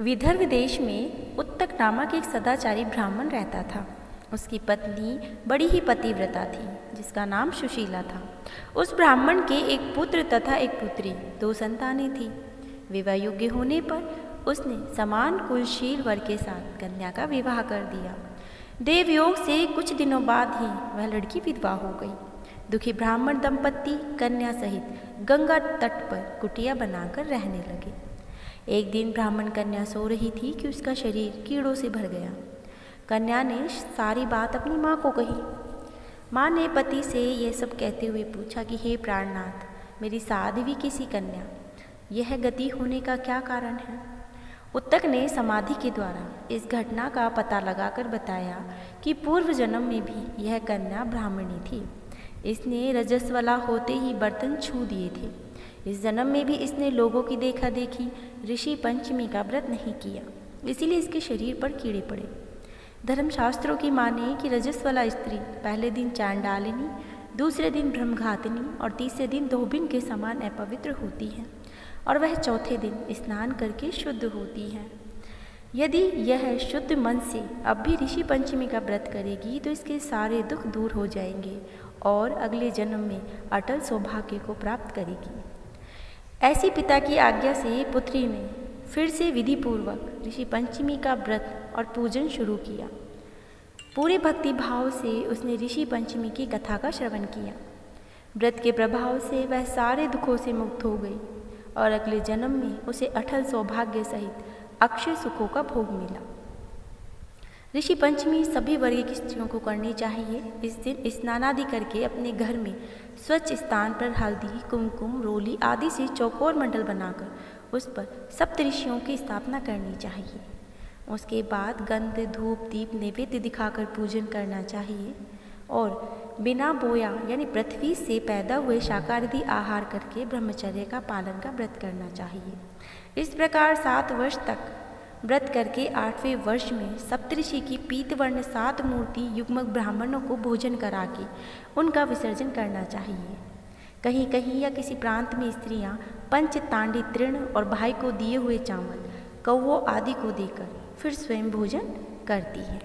विदर्भ देश में उत्तक नामक एक सदाचारी ब्राह्मण रहता था। उसकी पत्नी बड़ी ही पतिव्रता थी, जिसका नाम सुशीला था। उस ब्राह्मण के एक पुत्र तथा एक पुत्री, 2 संतानें थीं। विवाह योग्य होने पर उसने समान कुलशील वर के साथ कन्या का विवाह कर दिया। देवयोग से कुछ दिनों बाद ही वह लड़की विधवा हो गई। दुखी ब्राह्मण दंपत्ति कन्या सहित गंगा तट पर कुटिया बनाकर रहने लगे। एक दिन ब्राह्मण कन्या सो रही थी कि उसका शरीर कीड़ों से भर गया। कन्या ने सारी बात अपनी माँ को कही। माँ ने पति से यह सब कहते हुए पूछा कि हे प्राणनाथ, मेरी साध्वी किसी कन्या, यह गति होने का क्या कारण है? उत्तक ने समाधि के द्वारा इस घटना का पता लगाकर बताया कि पूर्व जन्म में भी यह कन्या ब्राह्मणी थी। इसने रजस्वला होते ही बर्तन छू दिए थे। इस जन्म में भी इसने लोगों की देखा देखी ऋषि पंचमी का व्रत नहीं किया, इसीलिए इसके शरीर पर कीड़े पड़े। धर्मशास्त्रों की माने कि रजस्वला स्त्री पहले दिन चांडालिनी, दूसरे दिन ब्रह्मघातिनी और तीसरे दिन धोबिन के समान अपवित्र होती है और वह चौथे दिन स्नान करके शुद्ध होती है। यदि यह शुद्ध मन से अब भी ऋषि पंचमी का व्रत करेगी तो इसके सारे दुख दूर हो जाएंगे और अगले जन्म में अटल सौभाग्य को प्राप्त करेगी। ऐसी पिता की आज्ञा से पुत्री ने फिर से विधि पूर्वक ऋषि पंचमी का व्रत और पूजन शुरू किया। पूरे भक्ति भाव से उसने ऋषि पंचमी की कथा का श्रवण किया। व्रत के प्रभाव से वह सारे दुखों से मुक्त हो गई और अगले जन्म में उसे अटल सौभाग्य सहित अक्षय सुखों का भोग मिला। ऋषि पंचमी सभी वर्ग की स्त्रियों को करनी चाहिए। इस दिन स्नानादि करके अपने घर में स्वच्छ स्थान पर हल्दी, कुमकुम, रोली आदि से चौकोर मंडल बनाकर उस पर सप्तऋषियों की स्थापना करनी चाहिए। उसके बाद गंध, धूप, दीप नैवेद्य दिखाकर पूजन करना चाहिए और बिना बोया यानी पृथ्वी से पैदा हुए शाकाहारी आहार करके ब्रह्मचर्य का पालन का व्रत करना चाहिए। इस प्रकार 7 वर्ष तक व्रत करके 8वें वर्ष में सप्तऋषि की पीतवर्ण 7 मूर्ति युग्मक ब्राह्मणों को भोजन करा के उनका विसर्जन करना चाहिए। कहीं कहीं या किसी प्रांत में स्त्रियां पंचतांडी तृण और भाई को दिए हुए चावल, कौवों आदि को देकर फिर स्वयं भोजन करती हैं।